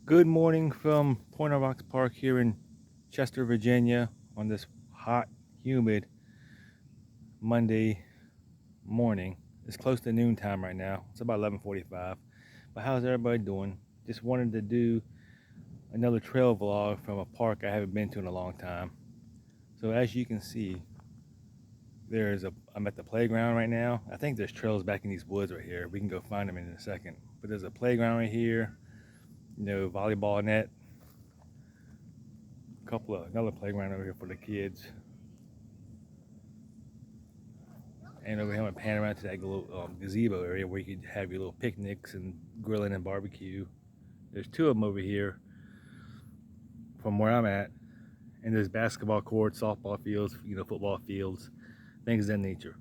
Good morning from Point of Rocks Park here in Chester, Virginia on this hot, humid Monday morning. It's close to noontime right now. It's about 11:45. But how's everybody doing? Just wanted to do another trail vlog from a park I haven't been to in a long time. So as you can see, I'm at the playground right now. I think there's trails back in these woods right here. We can go find them in a second. But there's a playground right here, volleyball net, another playground over here for the kids. And over here, I'm gonna pan around to that little gazebo area where you could have your little picnics and grilling and barbecue. There's two of them over here from where I'm at. And there's basketball courts, softball fields, football fields, things of that nature.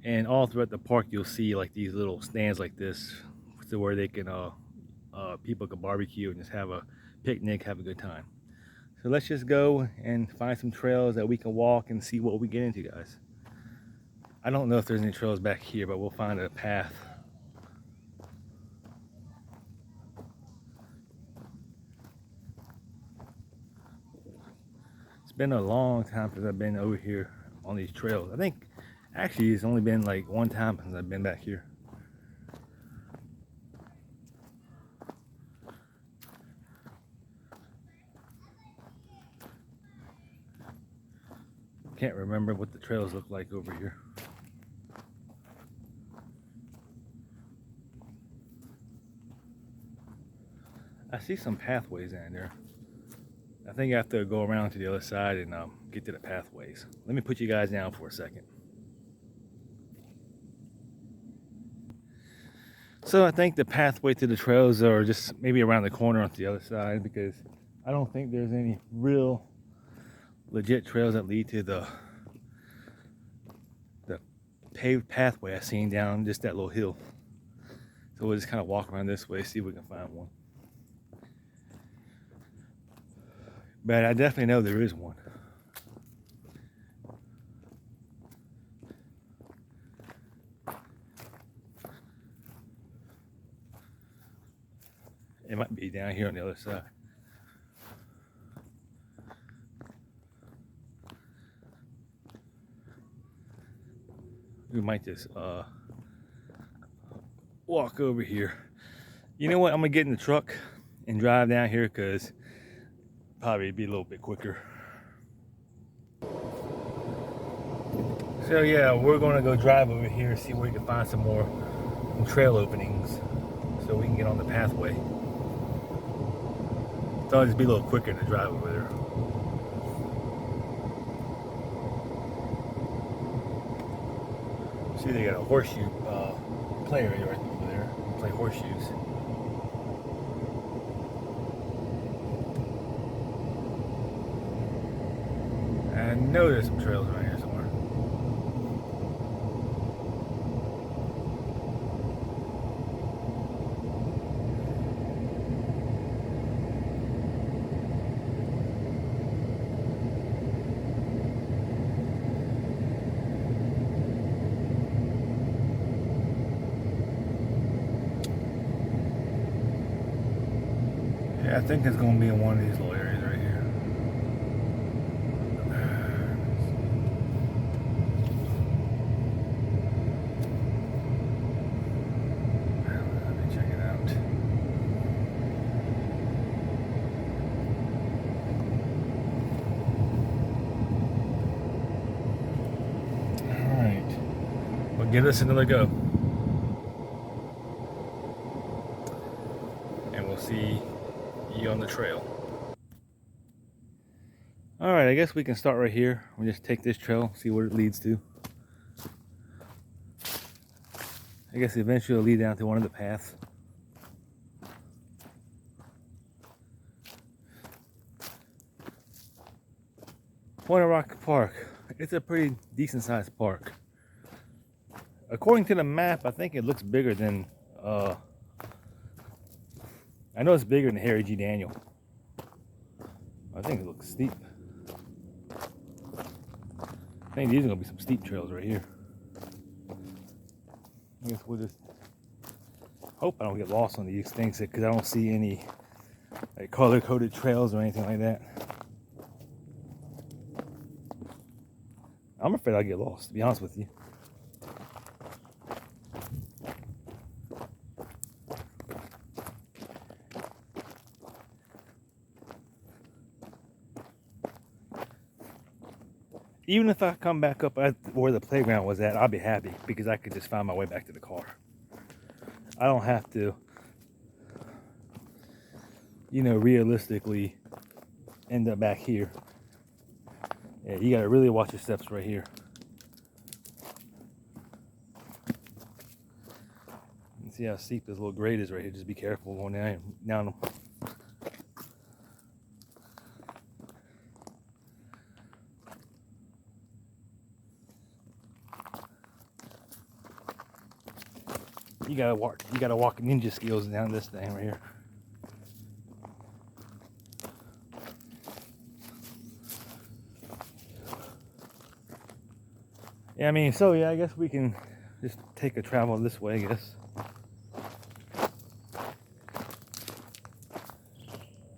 And all throughout the park, you'll see like these little stands like this, so where they can, people can barbecue and just have a picnic, have a good time. So let's just go and find some trails that we can walk and see what we get into, guys. I don't know if there's any trails back here, but we'll find a path. It's been a long time since I've been over here on these trails. I think actually it's only been like one time since I've been back here. Can't remember what the trails look like over here. I see some pathways in there. I think I have to go around to the other side and get to the pathways. Let me put you guys down for a second. So I think the pathway to the trails are just maybe around the corner on the other side, because I don't think there's any real legit trails that lead to the paved pathway I seen down just that little hill. So we'll just kind of walk around this way, see if we can find one. But I definitely know there is one. It might be down here on the other side. We might just walk over here. You know what? I'm gonna get in the truck and drive down here, because probably be a little bit quicker. So yeah, we're gonna go drive over here and see where we can find some more trail openings so we can get on the pathway. So it'll just be a little quicker to drive over there. See, they got a horseshoe play area right over there. Play horseshoes. I know there's some trails around here somewhere. Yeah, I think it's going to be in one of these little areas right here. Let me check it out. All right. Well, give this another go. And we'll see you on the trail. All right, I guess we can start right here. We'll just take this trail, see where it leads to. I guess eventually it'll lead down to one of the paths. Point of Rock Park. It's a pretty decent sized park. According to the map, I think it looks bigger than, I know it's bigger than Harry G. Daniel. I think it looks steep. I think these are gonna be some steep trails right here. I guess we'll just hope I don't get lost on these things, because I don't see any like color-coded trails or anything like that. I'm afraid I'll get lost, to be honest with you. Even if I come back up at where the playground was at, I'll be happy because I could just find my way back to the car. I don't have to, you know, realistically end up back here. Yeah, you gotta really watch your steps right here. And see how steep this little grade is right here. Just be careful going down them. You gotta walk ninja skills down this thing right here. Yeah, I mean, so yeah, I guess we can just take a travel this way, I guess.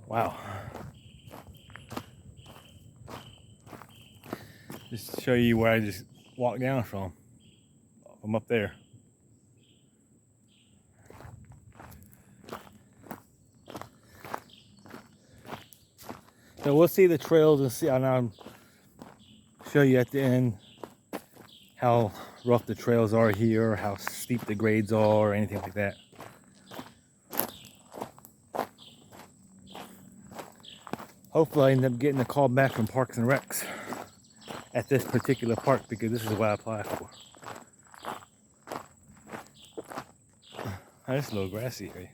Wow. Just to show you where I just walked down from up there. So we'll see the trails and see, and I'll show you at the end how rough the trails are here, how steep the grades are, or anything like that. Hopefully I end up getting a call back from Parks and Recs at this particular park because this is what I applied for. Oh, it's a little grassy area.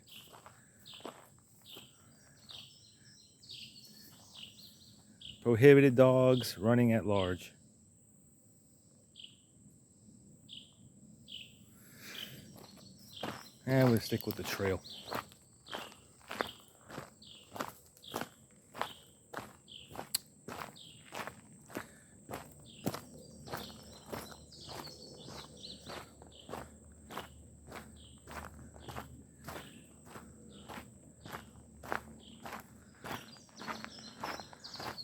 Prohibited dogs running at large. And we'll stick with the trail.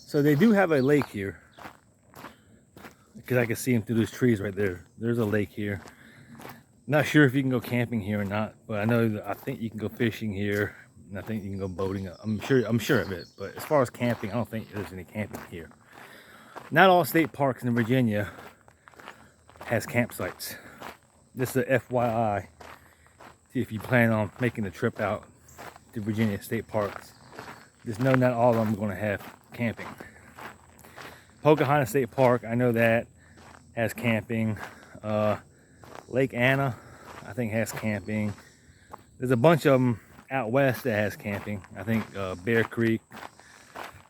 So they do have a lake here, because I can see them through those trees right there. There's a lake here. Not sure if you can go camping here or not, but I know that I think you can go fishing here, and I think you can go boating. I'm sure of it. But as far as camping, I don't think there's any camping here. Not all state parks in Virginia has campsites. Just a FYI, if you plan on making the trip out to Virginia state parks, just know not all of them are going to have camping. Pocahontas State Park, I know that has camping. Lake Anna, I think, has camping. There's a bunch of them out west that has camping. I think Bear Creek.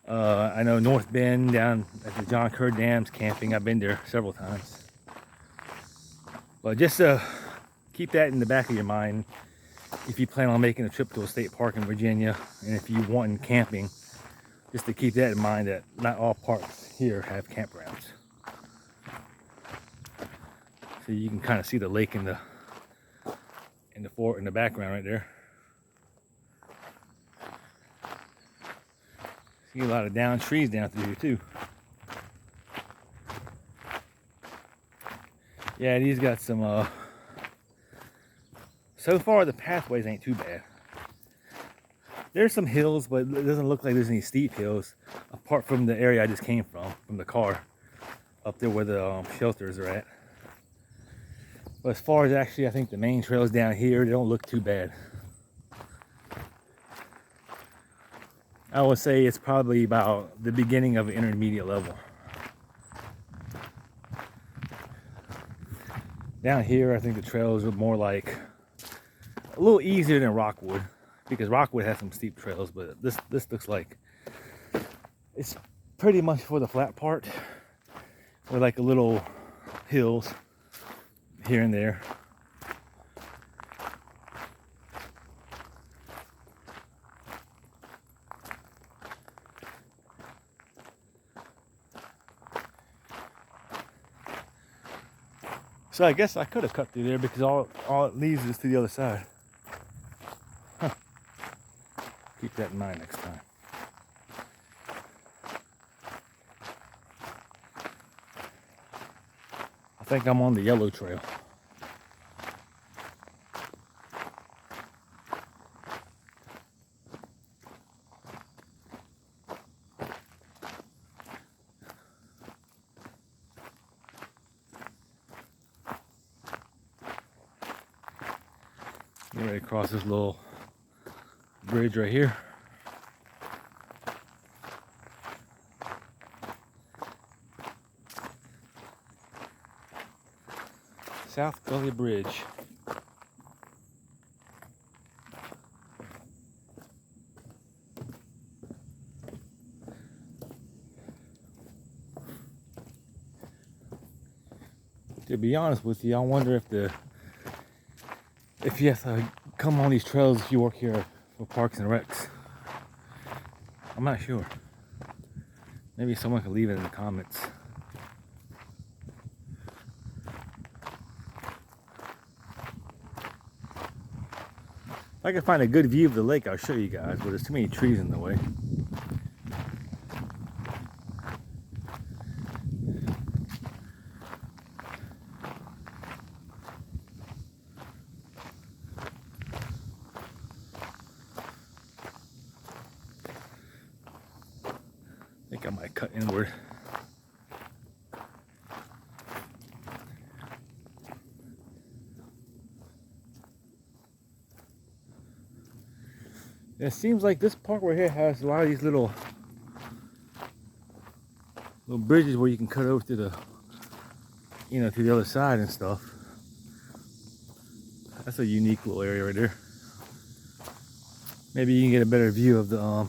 I know North Bend down at the John Kerr Dam's camping. I've been there several times. But just keep that in the back of your mind if you plan on making a trip to a state park in Virginia, and if you want camping, just to keep that in mind that not all parks here have campgrounds. So you can kind of see the lake in the background right there. See a lot of down trees down through here too. Yeah, these got some. So far the pathways ain't too bad. There's some hills, but it doesn't look like there's any steep hills apart from the area I just came from the car, up there where the shelters are at. But as far as actually, I think the main trails down here, they don't look too bad. I would say it's probably about the beginning of an intermediate level. Down here, I think the trails are more like a little easier than Rockwood, because Rockwood has some steep trails, but this looks like it's pretty much for the flat part, with like a little hills here and there. So I guess I could have cut through there because all it leads is to the other side. Huh. Keep that in mind next time. I think I'm on the yellow trail. Get ready to cross this little bridge right here. South Gully Bridge. To be honest with you, I wonder if you have to come on these trails if you work here for Parks and Recs. I'm not sure. Maybe someone could leave it in the comments. If I can find a good view of the lake, I'll show you guys, but there's too many trees in the way. I think I might cut inward. It seems like this park right here has a lot of these little bridges where you can cut over to the, to the other side and stuff. That's a unique little area right there. Maybe you can get a better view of the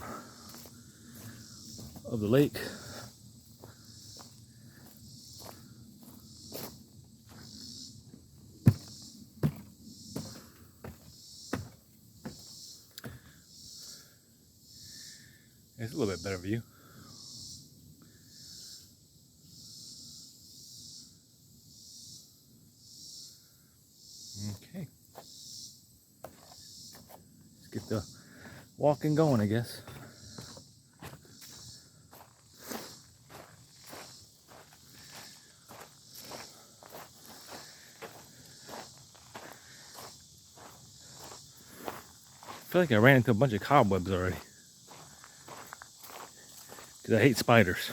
lake. It's a little bit better view. Okay. Let's get the walking going, I guess. I feel like I ran into a bunch of cobwebs already. Because I hate spiders.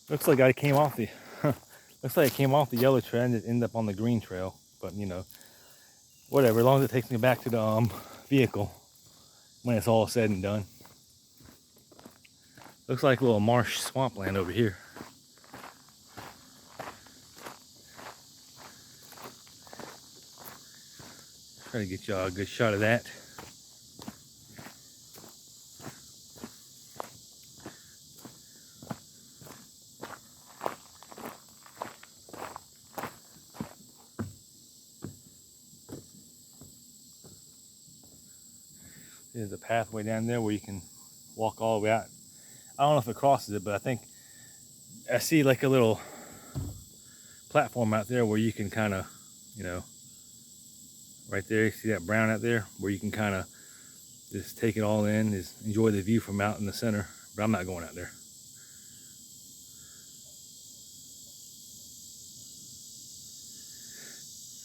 Looks like I came off the looks like I came off the yellow trail and ended up on the green trail. But whatever, as long as it takes me back to the vehicle when it's all said and done. Looks like a little marsh swampland over here. Try to get y'all a good shot of that. There's a pathway down there where you can walk all the way out. I don't know if it crosses it, but I think I see like a little platform out there where you can kind of, right there, you see that brown out there, where you can kind of just take it all in, just enjoy the view from out in the center. But I'm not going out there.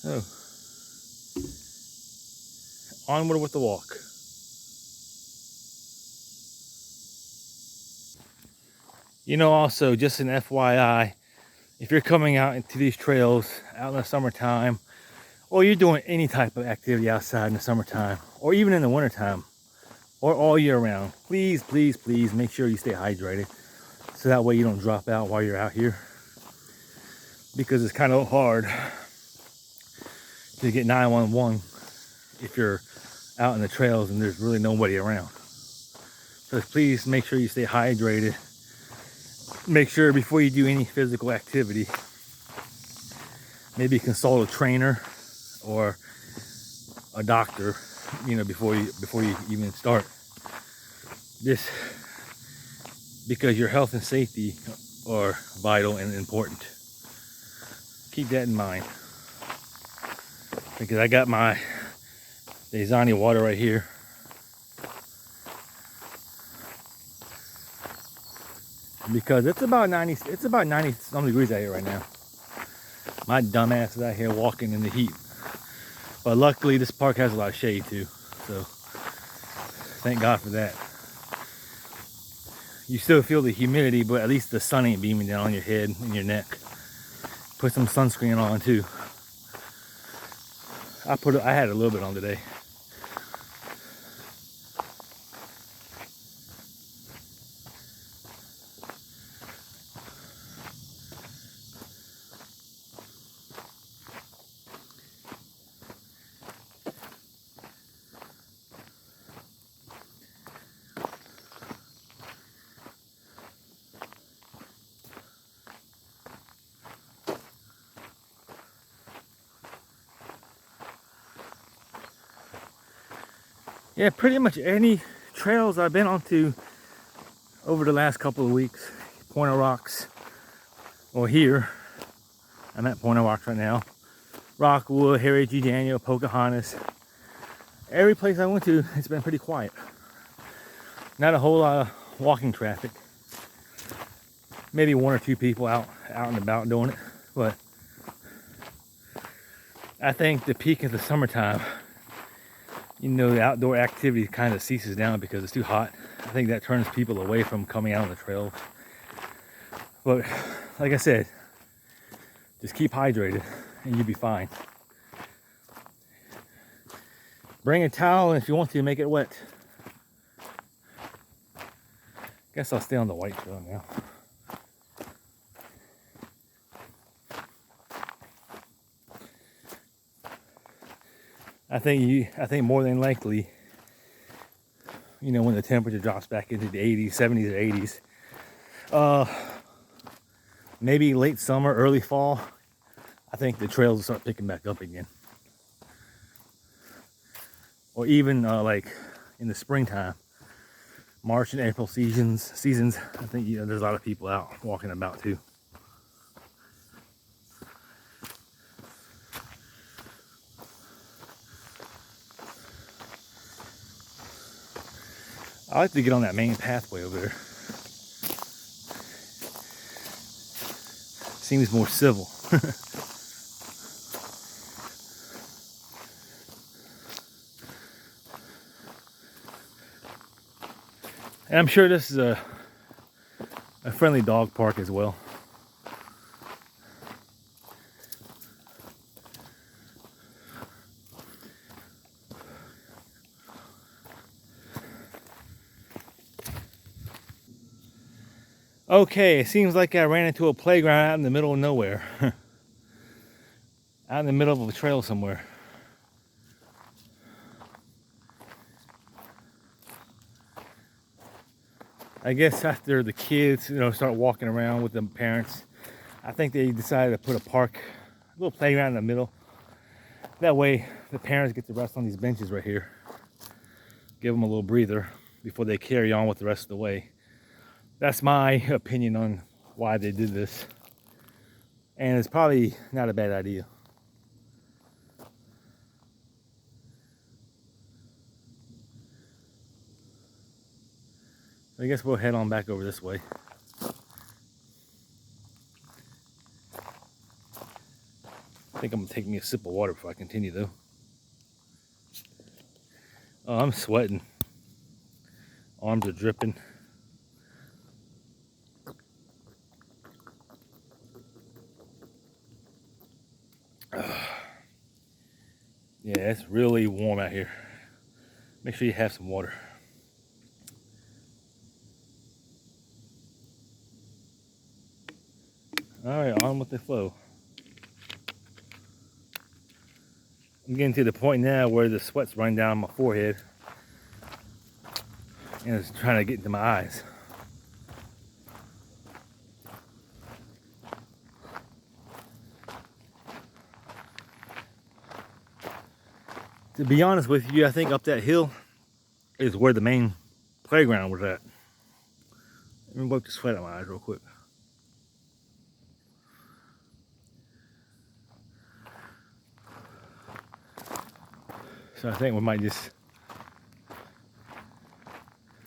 So, onward with the walk. Also, just an FYI, if you're coming out into these trails out in the summertime, or you're doing any type of activity outside in the summertime, or even in the wintertime, or all year round, please, please, please make sure you stay hydrated, so that way you don't drop out while you're out here, because it's kind of hard to get 911 if you're out in the trails and there's really nobody around. So please make sure you stay hydrated. Make sure before you do any physical activity, maybe consult a trainer or a doctor, before you even start. This, because your health and safety are vital and important. Keep that in mind. Because I got my Dasani water right here. Because it's about 90 some degrees out here right now. My dumb ass is out here walking in the heat. But luckily this park has a lot of shade too. So thank God for that. You still feel the humidity, but at least the sun ain't beaming down on your head and your neck. Put some sunscreen on too. I had a little bit on today. Yeah, pretty much any trails I've been onto over the last couple of weeks, Point of Rocks, or here, I'm at Point of Rocks right now, Rockwood, Harry G. Daniel, Pocahontas, every place I went to, it's been pretty quiet. Not a whole lot of walking traffic. Maybe one or two people out and about doing it, but I think the peak of the summertime, the outdoor activity kind of ceases down because it's too hot. I think that turns people away from coming out on the trails. But like I said, just keep hydrated and you'll be fine. Bring a towel, and if you want to, make it wet. Guess I'll stay on the white trail now. I think more than likely, when the temperature drops back into the 80s, 70s or 80s, maybe late summer, early fall, I think the trails will start picking back up again. Or even like in the springtime, March and April seasons, I think there's a lot of people out walking about too. I like to get on that main pathway over there. Seems more civil. And I'm sure this is a friendly dog park as well. Okay, it seems like I ran into a playground out in the middle of nowhere. Out in the middle of a trail somewhere. I guess after the kids, start walking around with the parents, I think they decided to put a little playground in the middle. That way the parents get to rest on these benches right here. Give them a little breather before they carry on with the rest of the way. That's my opinion on why they did this. And it's probably not a bad idea. I guess we'll head on back over this way. I think I'm gonna take me a sip of water before I continue though. Oh, I'm sweating. Arms are dripping. Yeah, it's really warm out here. Make sure you have some water. All right, on with the flow. I'm getting to the point now where the sweat's running down my forehead and it's trying to get into my eyes. To be honest with you, I think up that hill is where the main playground was at. Let me wipe the sweat out of my eyes real quick. So I think we might just,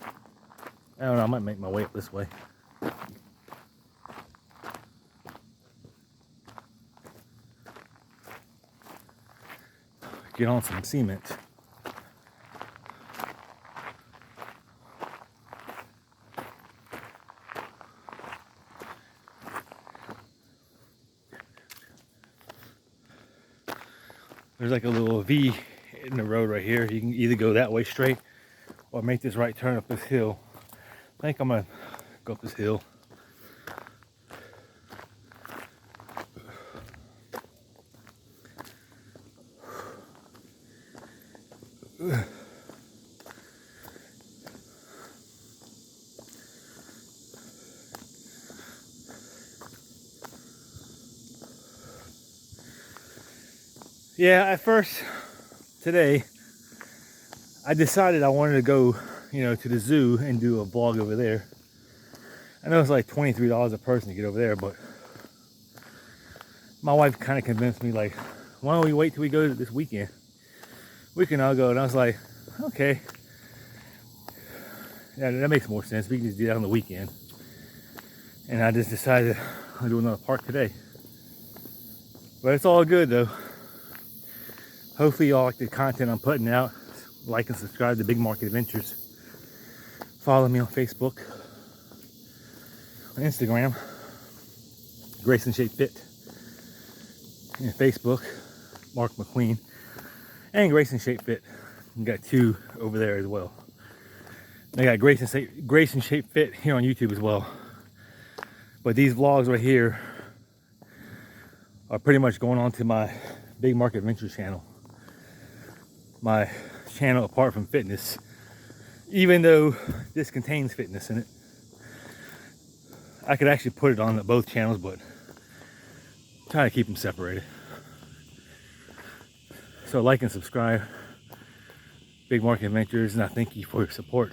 I don't know, I might make my way up this way. Get on some cement. There's like a little V in the road right here. You can either go that way straight or make this right turn up this hill. I think I'm gonna go up this hill. Yeah, at first today I decided I wanted to go, to the zoo and do a vlog over there. I know it's like $23 a person to get over there, but my wife kind of convinced me, like, why don't we wait till we go this weekend? I'll go. And I was like, okay. Yeah, that makes more sense. We can just do that on the weekend. And I just decided I'll do another park today. But it's all good though. Hopefully y'all like the content I'm putting out. Like and subscribe to Big Market Adventures. Follow me on Facebook, on Instagram, Grayson Shape Fit, and Facebook, Mark McQueen, and Grayson Shape Fit. We got 2 over there as well. I got Grayson Shape Fit here on YouTube as well. But these vlogs right here are pretty much going on to my Big Market Adventures channel. My channel apart from fitness, even though this contains fitness in it. I could actually put it on both channels, but try to keep them separated. So like and subscribe, Big Market Adventures, and I thank you for your support.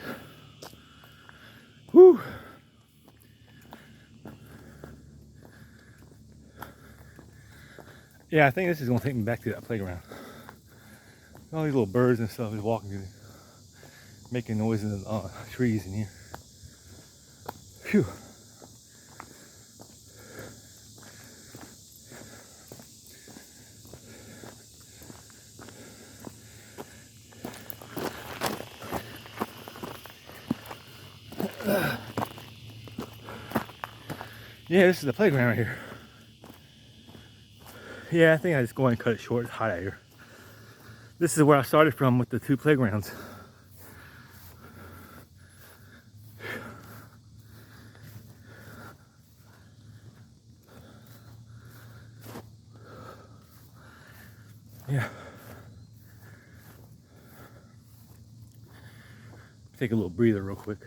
Whew. Yeah, I think this is gonna take me back to that playground. All these little birds and stuff is walking through, making noises in the trees in here. Phew. Yeah, this is the playground right here. Yeah, I think I just go ahead and cut it short. It's hot out here. This is where I started from with the 2 playgrounds. Yeah. Take a little breather real quick.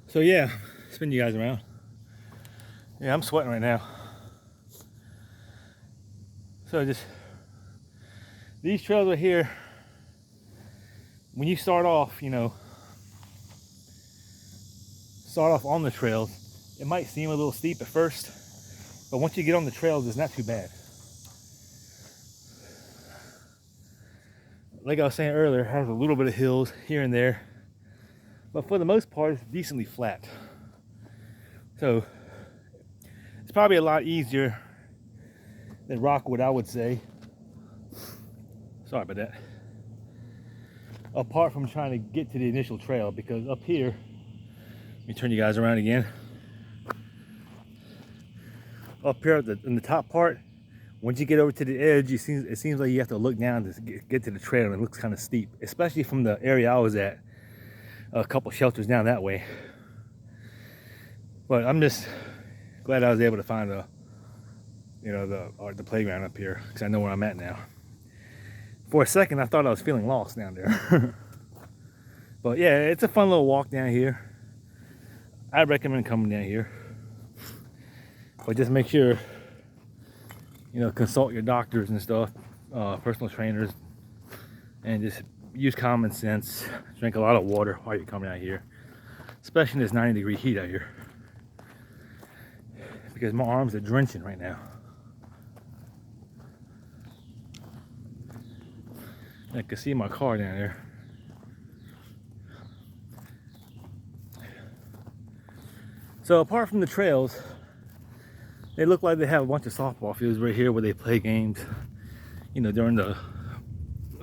So yeah, spin you guys around. Yeah, I'm sweating right now. So just, these trails right here, when you start off, start off on the trails, it might seem a little steep at first, but once you get on the trails, it's not too bad. Like I was saying earlier, it has a little bit of hills here and there, but for the most part, it's decently flat. So it's probably a lot easier than Rockwood, I would say. Sorry about that. apart from trying to get to the initial trail, because up here, let me turn you guys around again. Up here in the top part, once you get over to the edge, it seems like you have to look down to get to the trail, and it looks kind of steep, especially from the area I was at, a couple shelters down that way. But I'm just glad I was able to find the playground up here, because I know where I'm at now. For a second, I thought I was feeling lost down there. But yeah, it's a fun little walk down here. I recommend coming down here. But just make sure, consult your doctors and stuff, personal trainers, and just use common sense. Drink a lot of water while you're coming out here, especially in this 90-degree heat out here, because my arms are drenching right now. I can see my car down there. So apart from the trails, they look like they have a bunch of softball fields right here where they play games, during the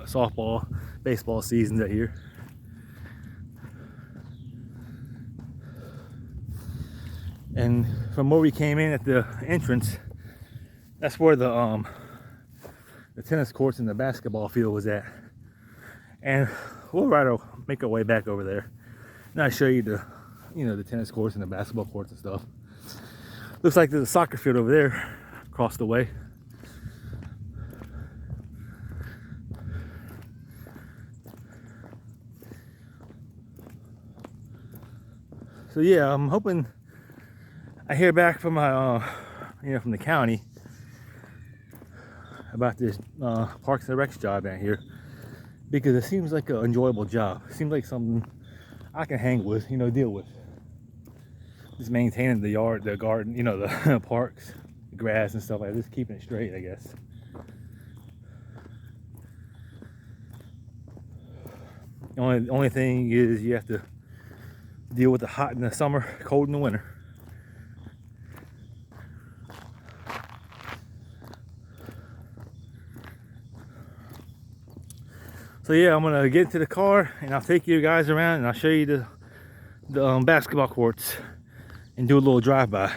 softball, baseball seasons out here. And from where we came in at the entrance, that's where the tennis courts and the basketball field was at. And we'll make our way back over there, and I'll show you the tennis courts and the basketball courts and stuff. Looks like there's a soccer field over there across the way. So yeah, I'm hoping I hear back from my from the county about this Parks and Recs job down here, because it seems like an enjoyable job. It seems like something I can hang with, deal with. Just maintaining the yard, the garden, the parks, the grass and stuff like that. Just keeping it straight, I guess. The only thing is you have to deal with the hot in the summer, cold in the winter. So yeah, I'm gonna get into the car and I'll take you guys around and I'll show you the basketball courts and do a little drive-by.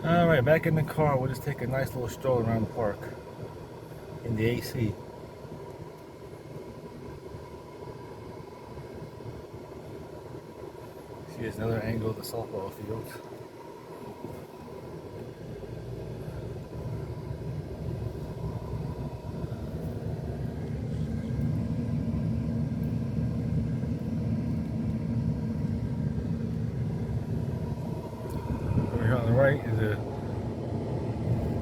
All right, back in the car. We'll just take a nice little stroll around the park in the AC. See, there's another angle of the softball field. Right is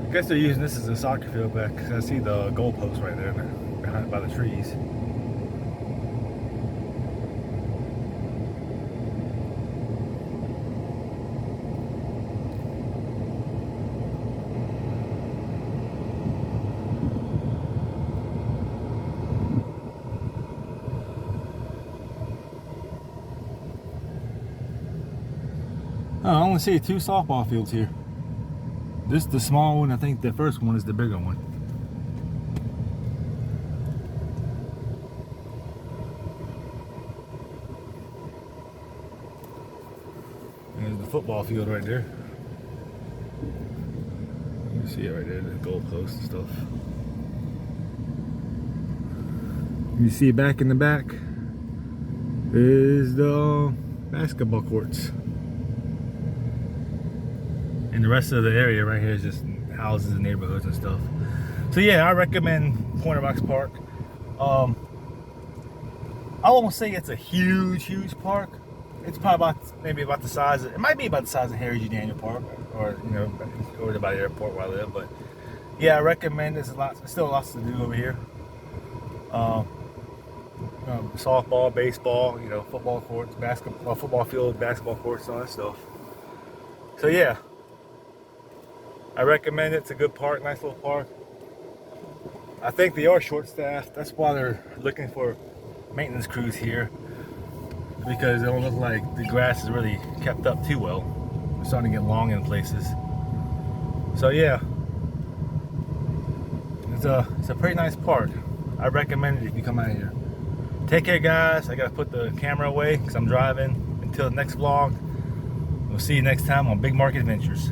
I guess they're using this as a soccer field back, because I see the goalpost right there behind by the trees. I only see 2 softball fields here. This is the small one. I think the first one is the bigger one. There's the football field right there. You see it right there, the goalpost and stuff. You see back in the back is the basketball courts. And the rest of the area right here is just houses and neighborhoods and stuff. So yeah, I recommend Pointer Rocks Park. I won't say it's a huge park. It's probably maybe about the size it might be about the size of Harry G. Daniel Park, or over by the airport where I live. But yeah, I recommend. There's still lots to do over here. Softball, baseball, football courts, basketball, football field, basketball courts, all that stuff. So yeah, I recommend it. It's a good park, nice little park. I think they are short-staffed. That's why they're looking for maintenance crews here, because it don't look like the grass is really kept up too well. It's starting to get long in places. So yeah, it's a pretty nice park. I recommend it if you come out here. Take care, guys. I gotta put the camera away because I'm driving. Until the next vlog, we'll see you next time on Big Market Adventures.